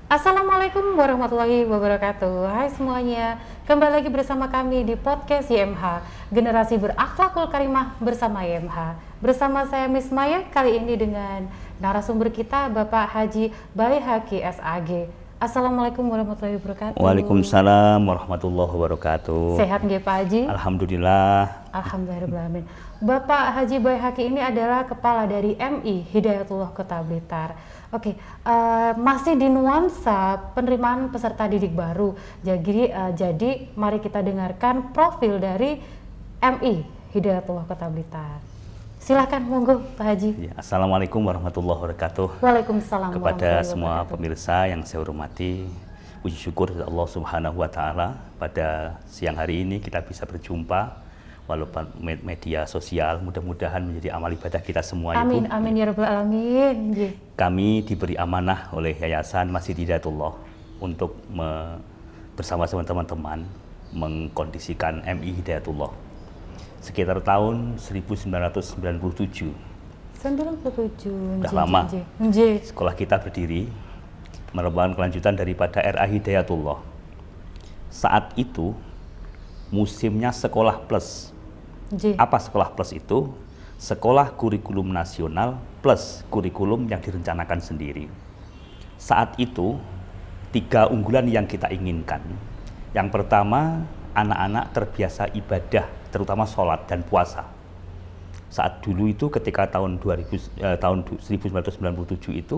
Assalamualaikum warahmatullahi wabarakatuh. Hai semuanya, kembali lagi bersama kami di podcast YMH, Generasi Berakhlakul Karimah bersama YMH. Bersama saya Miss Maya, kali ini dengan narasumber kita Bapak Haji Baihaqi SAG. Assalamualaikum warahmatullahi wabarakatuh. Waalaikumsalam warahmatullahi wabarakatuh. Sehat nggih Pak Haji? Alhamdulillah. Alhamdulillah. Bapak Haji Baihaqi ini adalah kepala dari MI Hidayatullah Kota Blitar. Oke, masih di nuansa penerimaan peserta didik baru. Jadi mari kita dengarkan profil dari MI Hidayatullah Kota Blitar. Silakan, monggo Pak Haji. Ya, Assalamualaikum warahmatullahi wabarakatuh. Waalaikumsalam. Kepada semua pemirsa yang saya hormati, puji syukur kepada Allah Subhanahu wa Ta'ala, pada siang hari ini kita bisa berjumpa walaupun media sosial, mudah-mudahan menjadi amal ibadah kita semua. Amin, amin ya rabbal alamin. Kami diberi amanah oleh Yayasan Masjid Hidayatullah untuk bersama-sama teman-teman mengkondisikan MI Hidayatullah sekitar tahun 1997. 97. Sudah lama. Sekolah kita berdiri merupakan kelanjutan daripada RA Hidayatullah. Saat itu musimnya sekolah plus. Apa sekolah plus itu? Sekolah kurikulum nasional plus kurikulum yang direncanakan sendiri. Saat itu 3 unggulan yang kita inginkan. Yang pertama, anak-anak terbiasa ibadah, terutama sholat dan puasa. Saat dulu itu ketika tahun 1997 itu,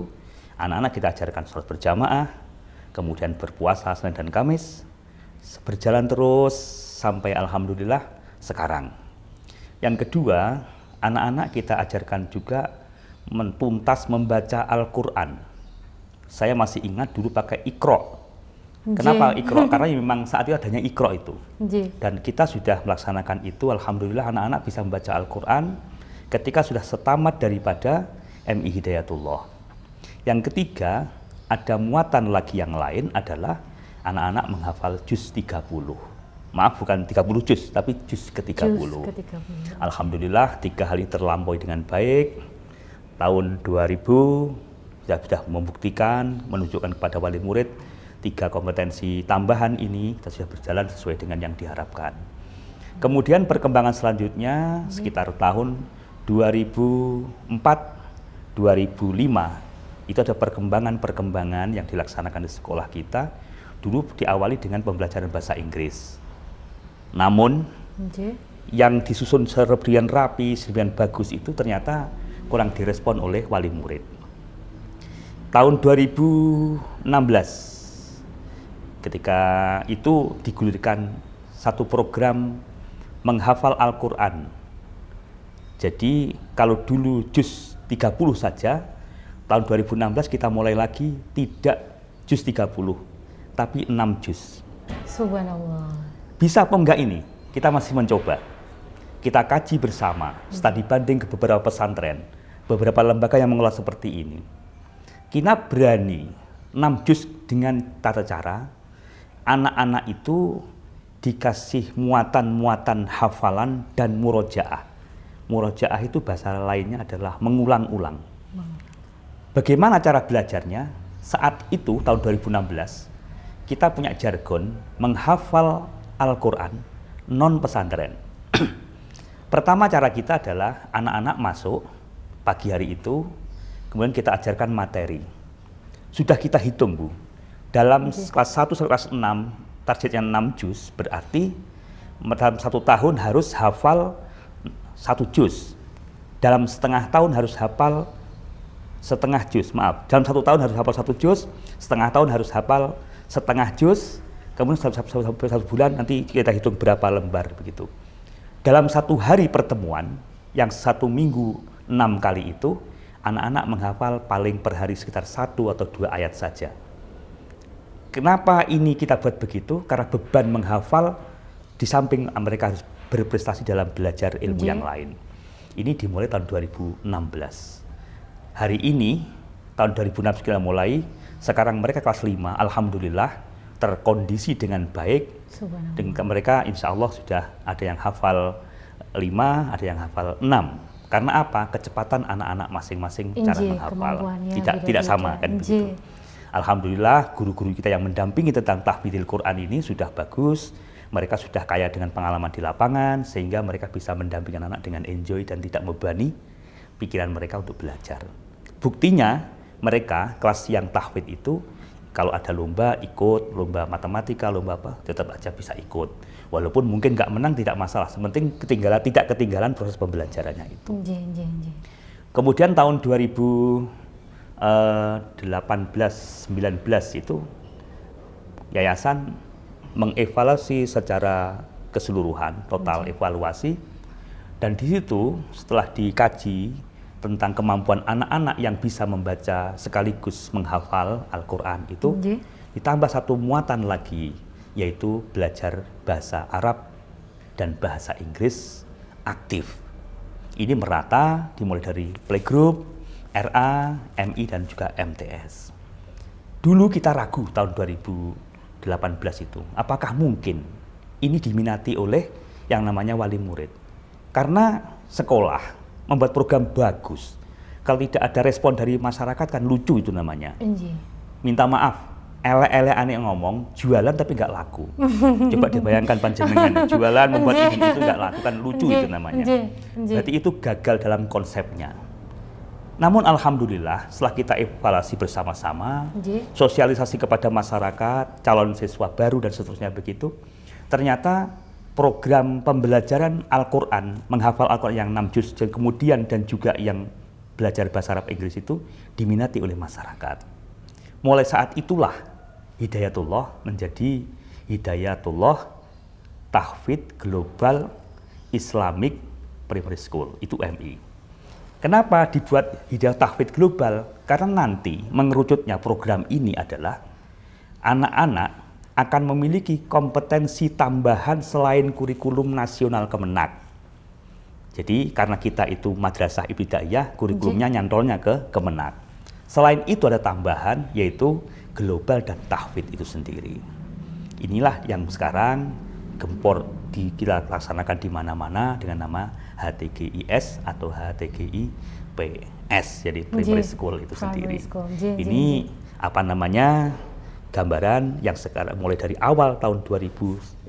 anak-anak kita ajarkan sholat berjamaah, kemudian berpuasa Senin dan Kamis, berjalan terus sampai alhamdulillah sekarang. Yang kedua, anak-anak kita ajarkan juga tuntas membaca Al-Quran. Saya masih ingat dulu pakai Iqra. Kenapa Iqra? Karena memang saat itu adanya Iqra itu. Dan kita sudah melaksanakan itu, alhamdulillah anak-anak bisa membaca Al-Quran ketika sudah setamat daripada MI Hidayatullah. Yang ketiga, ada muatan lagi yang lain adalah anak-anak menghafal juz 30. Maaf, bukan 30 juz, tapi juz ke-30. Alhamdulillah 3 hal ini terlampaui dengan baik. Tahun 2000 sudah membuktikan, menunjukkan kepada wali murid 3 kompetensi tambahan ini sudah berjalan sesuai dengan yang diharapkan. Kemudian perkembangan selanjutnya sekitar tahun 2004, 2005 itu ada perkembangan yang dilaksanakan di sekolah kita. Dulu diawali dengan pembelajaran bahasa Inggris. Namun yang disusun sedemikian rapi, sedemikian bagus itu ternyata kurang direspon oleh wali murid. Tahun 2016 ketika itu digulirkan satu program menghafal Al-Quran. Jadi kalau dulu juz 30 saja, tahun 2016 kita mulai lagi tidak juz 30, tapi 6 juz. Subhanallah. Bisa apa enggak ini? Kita masih mencoba. Kita kaji bersama, studi banding ke beberapa pesantren, beberapa lembaga yang mengelola seperti ini. Kita berani 6 juz dengan tata cara, anak-anak itu dikasih muatan-muatan hafalan dan murojaah. Murojaah itu bahasa lainnya adalah mengulang-ulang. Bagaimana cara belajarnya? Saat itu, tahun 2016, kita punya jargon menghafal Al-Quran non pesantren. Pertama cara kita adalah anak-anak masuk pagi hari itu, kemudian kita ajarkan materi. Sudah kita hitung, Bu. Dalam kelas 1 sampai kelas 6, targetnya 6 juz, berarti dalam 1 tahun harus hafal 1 juz. Dalam setengah tahun harus hafal setengah juz, dalam 1 tahun harus hafal 1 juz, setengah tahun harus hafal setengah juz, kemudian satu bulan nanti kita hitung berapa lembar begitu. Dalam 1 hari pertemuan yang 1 minggu 6 kali itu, anak-anak menghafal paling per hari sekitar 1 atau 2 ayat saja. Kenapa ini kita buat begitu? Karena beban menghafal di samping mereka harus berprestasi dalam belajar ilmu yang lain. Ini dimulai tahun 2016. Hari ini tahun 2006 kita mulai, sekarang mereka kelas 5, alhamdulillah terkondisi dengan baik. Dengan mereka insya Allah sudah ada yang hafal 5, ada yang hafal 6. Karena apa? Kecepatan anak-anak masing-masing cara menghafal tidak sama kan begitu. Alhamdulillah guru-guru kita yang mendampingi tentang tahfidil Quran ini sudah bagus. Mereka sudah kaya dengan pengalaman di lapangan sehingga mereka bisa mendampingi anak dengan enjoy dan tidak membebani pikiran mereka untuk belajar. Buktinya mereka kelas yang tahfidz itu kalau ada lomba ikut, lomba matematika, lomba apa, tetap aja bisa ikut. Walaupun mungkin nggak menang tidak masalah, sepenting tidak ketinggalan proses pembelajarannya itu. Kemudian tahun 2018-19 itu yayasan mengevaluasi secara keseluruhan, total evaluasi, dan di situ setelah dikaji tentang kemampuan anak-anak yang bisa membaca sekaligus menghafal Al-Quran itu ditambah satu muatan lagi, yaitu belajar bahasa Arab dan bahasa Inggris aktif. Ini merata dimulai dari playgroup, RA, MI, dan juga MTS. Dulu kita ragu tahun 2018 itu, apakah mungkin ini diminati oleh yang namanya wali murid. Karena sekolah membuat program bagus. Kalau tidak ada respon dari masyarakat kan lucu itu namanya. Minta maaf, elek-elek aneh ngomong, jualan tapi nggak laku. Coba dibayangkan panjenengan, jualan membuat ini itu nggak laku, kan lucu itu namanya. Berarti itu gagal dalam konsepnya. Namun alhamdulillah setelah kita evaluasi bersama-sama, sosialisasi kepada masyarakat, calon siswa baru dan seterusnya begitu, ternyata program pembelajaran Al-Quran, menghafal Al-Quran yang 6 juz, dan juga yang belajar bahasa Arab Inggris itu diminati oleh masyarakat. Mulai saat itulah Hidayatullah menjadi Hidayatullah Tahfidz Global Islamic Primary School, itu MI. Kenapa dibuat Hidayah Tahfidz Global? Karena nanti mengerucutnya program ini adalah anak-anak akan memiliki kompetensi tambahan selain kurikulum nasional Kemenak. Jadi karena kita itu madrasah ibtidaiyah, kurikulumnya nyantolnya ke Kemenak. Selain itu ada tambahan yaitu global dan tahfidz itu sendiri. Inilah yang sekarang gempor kita laksanakan di mana-mana dengan nama HTGIS atau HTGIPS, jadi Primary School itu sendiri. Ini apa namanya? Gambaran yang sekarang mulai dari awal tahun 1997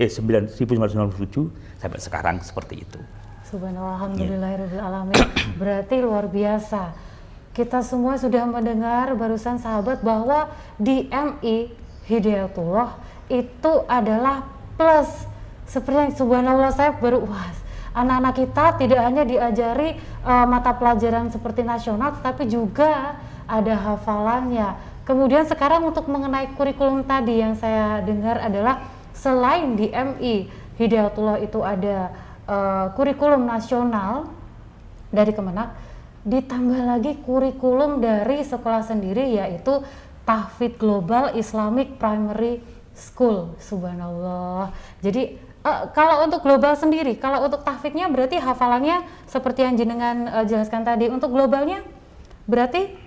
sampai sekarang seperti itu. Subhanallah, alhamdulillahirabbil alamin. Berarti luar biasa. Kita semua sudah mendengar barusan sahabat bahwa di MI Hidayatullah itu adalah plus. Seperti yang subhanallah saya baru anak-anak kita tidak hanya diajari mata pelajaran seperti nasional, tetapi juga ada hafalannya. Kemudian sekarang untuk mengenai kurikulum tadi yang saya dengar adalah selain di MI Hidayatullah itu ada kurikulum nasional dari Kemenak, ditambah lagi kurikulum dari sekolah sendiri yaitu Tahfidz Global Islamic Primary School. Subhanallah. Jadi kalau untuk global sendiri, kalau untuk tahfidznya berarti hafalannya seperti yang jenengan jelaskan tadi. Untuk globalnya berarti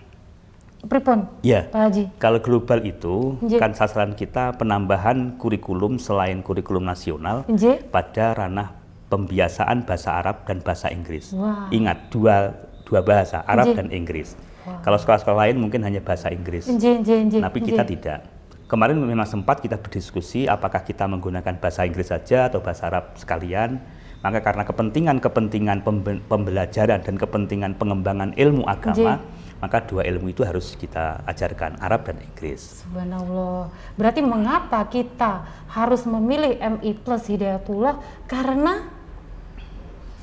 pripun, ya, Pak Haji? Kalau global itu kan sasaran kita penambahan kurikulum selain kurikulum nasional pada ranah pembiasaan bahasa Arab dan bahasa Inggris. Ingat dua bahasa, Arab dan Inggris. Kalau sekolah-sekolah lain mungkin hanya bahasa Inggris. Tapi kita tidak. Kemarin memang sempat kita berdiskusi apakah kita menggunakan bahasa Inggris saja atau bahasa Arab sekalian. Maka karena kepentingan pembelajaran dan kepentingan pengembangan ilmu agama, maka dua ilmu itu harus kita ajarkan, Arab dan Inggris. Subhanallah. Berarti mengapa kita harus memilih MI plus Hidayatullah? Karena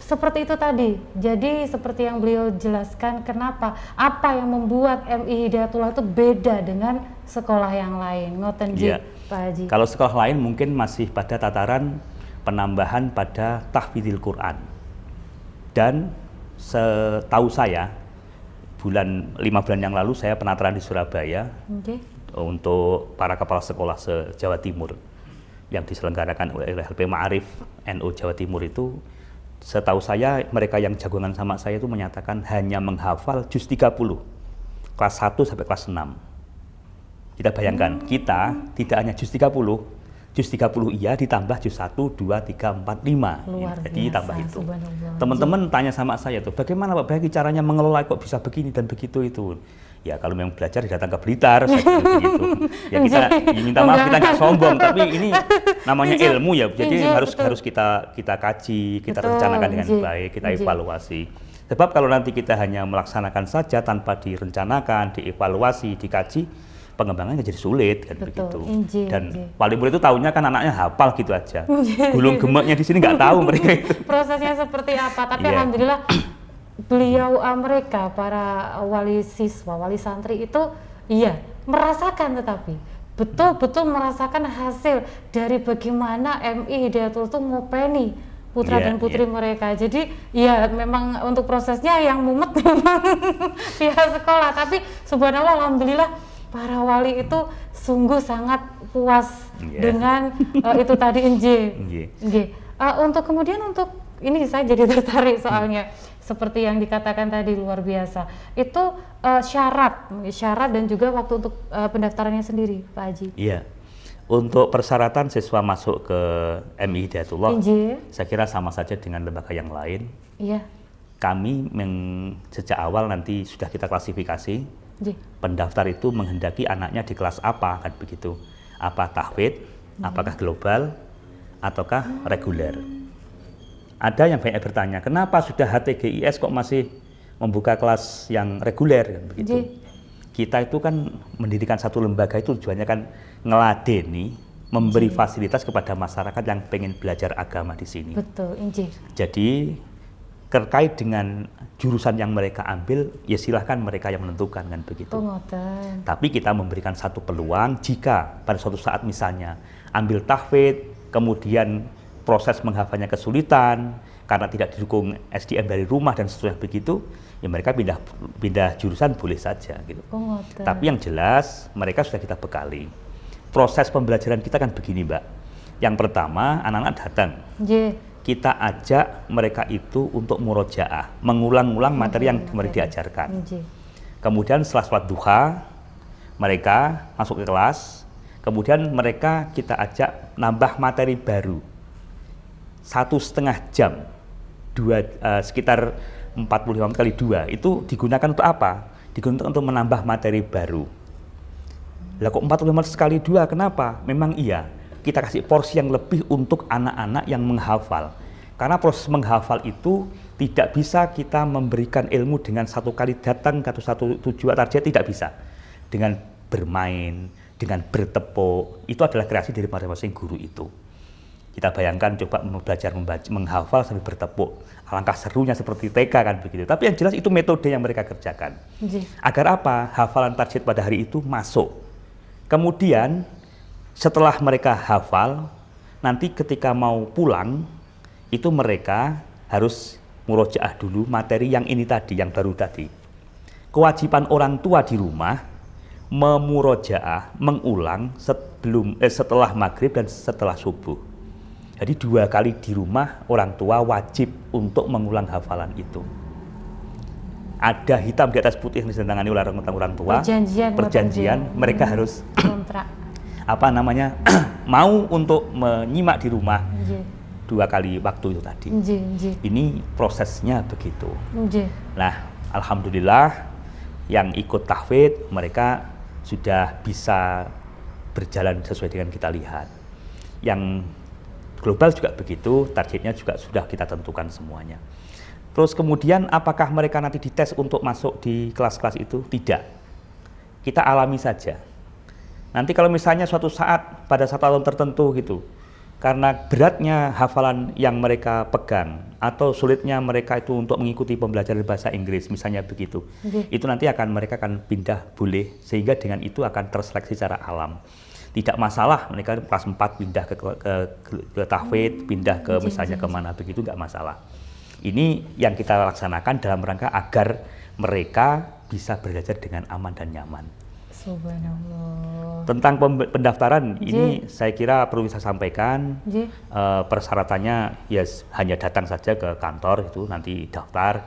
seperti itu tadi. Jadi seperti yang beliau jelaskan, kenapa? Apa yang membuat MI Hidayatullah itu beda dengan sekolah yang lain? Ngoten Pak Haji. Kalau sekolah lain mungkin masih pada tataran penambahan pada tahfidzil Quran. Dan setahu saya 5 bulan yang lalu saya penataran di Surabaya untuk para kepala sekolah se-Jawa Timur yang diselenggarakan oleh LP Ma'arif NU Jawa Timur itu, setahu saya mereka yang jagongan sama saya itu menyatakan hanya menghafal juz 30 kelas 1 sampai kelas 6. Kita bayangkan, kita tidak hanya juz 30, juz 30 iya ditambah juz 1, 2, 3, 4, 5. Jadi tambah itu. Teman-teman tanya sama saya tuh, bagaimana Pak Bagi caranya mengelola kok bisa begini dan begitu itu. Ya kalau memang belajar datang ke Blitar, saya kira begitu. Ya kita minta maaf kita nggak sombong, tapi ini namanya ilmu ya. Jadi harus kita kaji, kita rencanakan dengan baik, kita evaluasi. Sebab kalau nanti kita hanya melaksanakan saja tanpa direncanakan, dievaluasi, dikaji, pengembangannya jadi sulit kan begitu. Dan paling mudah itu tahunya kan anaknya hafal gitu aja. Gulung gemeknya di sini nggak tahu mereka itu. Prosesnya seperti apa? Tapi alhamdulillah beliau mereka para wali siswa, wali santri itu merasakan, tetapi betul-betul merasakan hasil dari bagaimana MI Hidayatul itu ngopeni putra dan putri mereka. Jadi memang untuk prosesnya yang mumet memang pihak sekolah, tapi subhanallah alhamdulillah para wali itu sungguh sangat puas dengan itu tadi Untuk kemudian untuk ini saya jadi tertarik soalnya seperti yang dikatakan tadi luar biasa. Itu syarat dan juga waktu untuk pendaftarannya sendiri, Pak Haji. Iya. Untuk persyaratan siswa masuk ke MI Hidayatullah, saya kira sama saja dengan lembaga yang lain. Iya. Kami sejak awal nanti sudah kita klasifikasi. Pendaftar itu menghendaki anaknya di kelas apa, kan begitu. Apa tahfidz, apakah global, ataukah reguler. Ada yang banyak bertanya, kenapa sudah HTGIS kok masih membuka kelas yang reguler, kan begitu. Kita itu kan mendirikan satu lembaga itu tujuannya kan ngeladeni, memberi fasilitas kepada masyarakat yang pengen belajar agama di sini. Betul, Jadi terkait dengan jurusan yang mereka ambil, ya silahkan mereka yang menentukan, kan begitu. Tapi kita memberikan satu peluang jika pada suatu saat misalnya ambil tahfidz, kemudian proses menghafalnya kesulitan karena tidak didukung SDM dari rumah dan seterusnya begitu, ya mereka pindah jurusan boleh saja gitu. Tapi yang jelas mereka sudah kita bekali. Proses pembelajaran kita kan begini, Mbak. Yang pertama, anak-anak datang. Kita ajak mereka itu untuk murojaah, mengulang-ulang materi yang mereka diajarkan. Kemudian setelah sholat duha, mereka masuk ke kelas. Kemudian mereka kita ajak nambah materi baru. 1,5 jam, sekitar 45 kali 2, itu digunakan untuk apa? Digunakan untuk menambah materi baru. Lah kok 45 sekali 2, kenapa? Memang iya, kita kasih porsi yang lebih untuk anak-anak yang menghafal. Karena proses menghafal itu tidak bisa kita memberikan ilmu dengan satu kali datang ke satu tujuan target, tidak bisa. Dengan bermain, dengan bertepuk, itu adalah kreasi dari masing-masing guru itu. Kita bayangkan coba belajar menghafal sambil bertepuk. Alangkah serunya seperti TK kan begitu. Tapi yang jelas itu metode yang mereka kerjakan. Agar apa? Hafalan target pada hari itu masuk. Kemudian setelah mereka hafal, nanti ketika mau pulang, itu mereka harus murojaah dulu materi yang ini tadi, yang baru tadi. Kewajiban orang tua di rumah memurojaah, mengulang setelah maghrib dan setelah subuh. Jadi 2 kali di rumah orang tua wajib untuk mengulang hafalan itu. Ada hitam di atas putih yang ditandatangani oleh orang tua. Perjanjian mereka harus kontrak. Mau untuk menyimak di rumah 2 kali waktu itu tadi. Ini prosesnya begitu. Nah, alhamdulillah yang ikut tahfidz mereka sudah bisa berjalan sesuai dengan kita lihat. Yang global juga begitu, targetnya juga sudah kita tentukan semuanya. Terus kemudian apakah mereka nanti dites untuk masuk di kelas-kelas itu? Tidak. Kita alami saja. Nanti kalau misalnya suatu saat pada satu tahun tertentu gitu, karena beratnya hafalan yang mereka pegang atau sulitnya mereka itu untuk mengikuti pembelajaran bahasa Inggris misalnya begitu, itu nanti mereka akan pindah boleh, sehingga dengan itu akan terseleksi secara alam. Tidak masalah mereka kelas 4 pindah ke tahfidz, pindah ke misalnya kemana begitu, nggak masalah. Ini yang kita laksanakan dalam rangka agar mereka bisa belajar dengan aman dan nyaman. Subhanallah. Tentang pendaftaran ini saya kira perlu saya sampaikan. Persyaratannya hanya datang saja ke kantor itu, nanti daftar,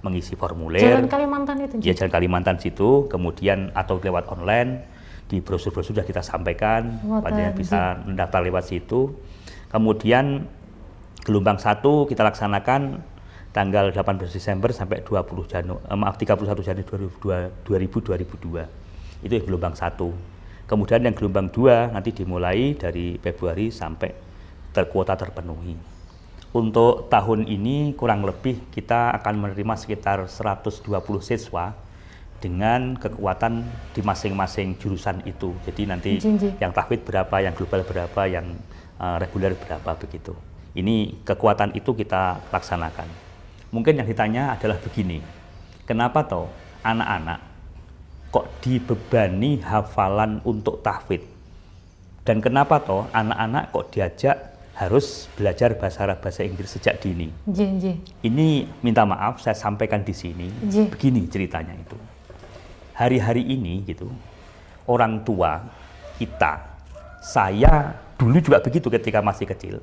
mengisi formulir. Jalan Kalimantan itu? Ya, Jalan Kalimantan situ, kemudian atau lewat online. Di brosur-brosur sudah kita sampaikan, pada yang bisa mendaftar lewat situ. Kemudian gelombang 1 kita laksanakan tanggal 18 Desember sampai 31 Januari 2002. Itu gelombang 1. Kemudian yang gelombang 2 nanti dimulai dari Februari sampai kuota terpenuhi. Untuk tahun ini kurang lebih kita akan menerima sekitar 120 siswa dengan kekuatan di masing-masing jurusan itu. Jadi nanti yang tahfidz berapa, yang global berapa, yang reguler berapa begitu. Ini kekuatan itu kita laksanakan. Mungkin yang ditanya adalah begini, kenapa toh anak-anak kok dibebani hafalan untuk tahfidz? Dan kenapa toh anak-anak kok diajak harus belajar bahasa Arab, bahasa Inggris sejak dini? Ini minta maaf saya sampaikan di sini. Begini ceritanya itu. Hari-hari ini gitu, orang tua kita, saya dulu juga begitu ketika masih kecil.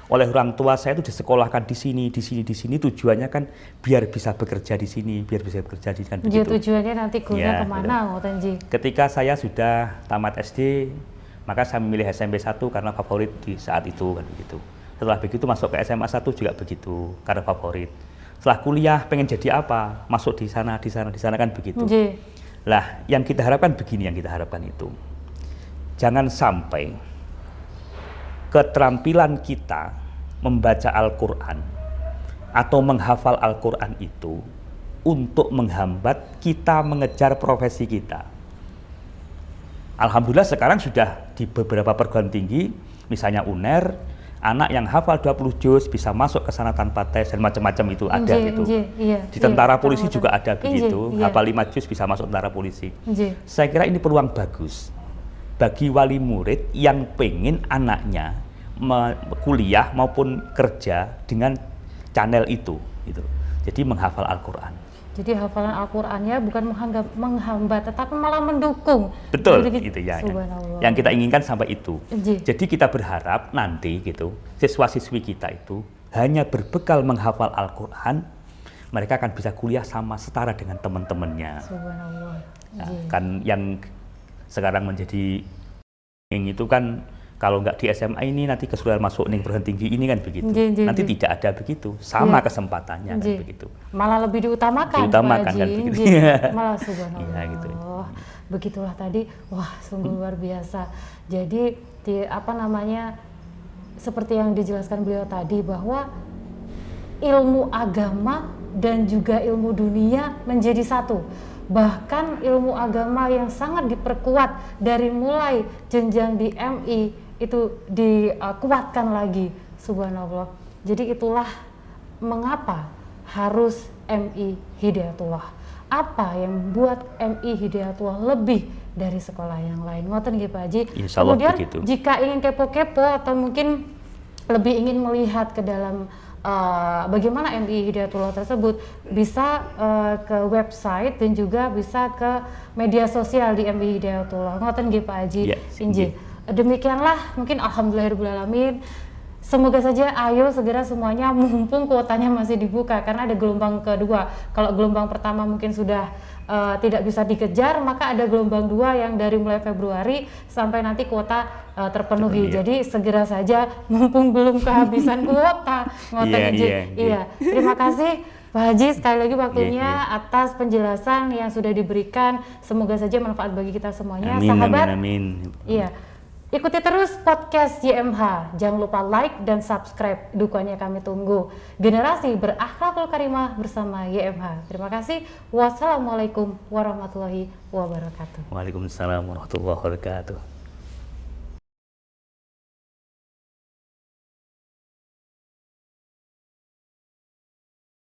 Oleh orang tua saya itu disekolahkan di sini, tujuannya kan biar bisa bekerja di sini, biar bisa bekerja di kan begitu. Tujuannya nanti kuliah kemana, ngoten Ji? Ketika saya sudah tamat SD, maka saya memilih SMP 1 karena favorit di saat itu kan begitu. Setelah begitu masuk ke SMA 1 juga begitu karena favorit. Setelah kuliah pengen jadi apa? Masuk di sana kan begitu. Lah, yang kita harapkan begini, yang kita harapkan itu. Jangan sampai keterampilan kita membaca Al-Quran atau menghafal Al-Quran itu untuk menghambat kita mengejar profesi kita. Alhamdulillah sekarang sudah di beberapa perguruan tinggi, misalnya UNER, anak yang hafal 20 juz bisa masuk ke sana tanpa tes dan macam-macam itu ada gitu. Di tentara polisi juga ada begitu, hafal 5 juz bisa masuk tentara polisi. Saya kira ini peluang bagus bagi wali murid yang pengen anaknya kuliah maupun kerja dengan channel itu gitu. Jadi menghafal Al-Quran. Jadi hafalan Al-Qurannya bukan menghambat, tetapi malah mendukung. Betul, gitu ya. Yang kita inginkan sampai itu. Jadi kita berharap nanti gitu, siswa-siswi kita itu hanya berbekal menghafal Al-Quran, mereka akan bisa kuliah sama setara dengan teman-temannya. Subhanallah. Nah, kan yang sekarang menjadi itu kan kalau nggak di SMA ini nanti kesulitan masuk nih perguruan tinggi ini kan begitu. Nanti tidak ada begitu, sama kesempatannya kan begitu. Malah lebih diutamakan kan begitu. Malah subhanallah. Gitu. Begitulah tadi, wah sungguh luar biasa. Jadi seperti yang dijelaskan beliau tadi bahwa ilmu agama dan juga ilmu dunia menjadi satu. Bahkan ilmu agama yang sangat diperkuat dari mulai jenjang di MI itu dikuatkan lagi, subhanallah. Jadi itulah mengapa harus MI Hidayatullah. Apa yang membuat MI Hidayatullah lebih dari sekolah yang lain? Ngoten nggih Pak Haji. Kemudian begitu. Jika ingin kepo-kepo atau mungkin lebih ingin melihat ke dalam bagaimana MI Hidayatullah tersebut, bisa ke website dan juga bisa ke media sosial di MI Hidayatullah. Ngoten nggih Pak Haji. Demikianlah mungkin alhamdulillahirobbilalamin. Semoga saja ayo segera semuanya, mumpung kuotanya masih dibuka karena ada gelombang kedua. Kalau gelombang pertama mungkin sudah tidak bisa dikejar, maka ada gelombang 2 yang dari mulai Februari sampai nanti kuota terpenuhi. Jadi segera saja mumpung belum kehabisan kuota. Terima kasih Pak Haji sekali lagi waktunya atas penjelasan yang sudah diberikan. Semoga saja manfaat bagi kita semuanya. Sahabat. Amin. Ikuti terus podcast YMH. Jangan lupa like dan subscribe. Dukungannya kami tunggu. Generasi berakhlakul karimah bersama YMH. Terima kasih. Wassalamualaikum warahmatullahi wabarakatuh. Waalaikumsalam warahmatullahi wabarakatuh.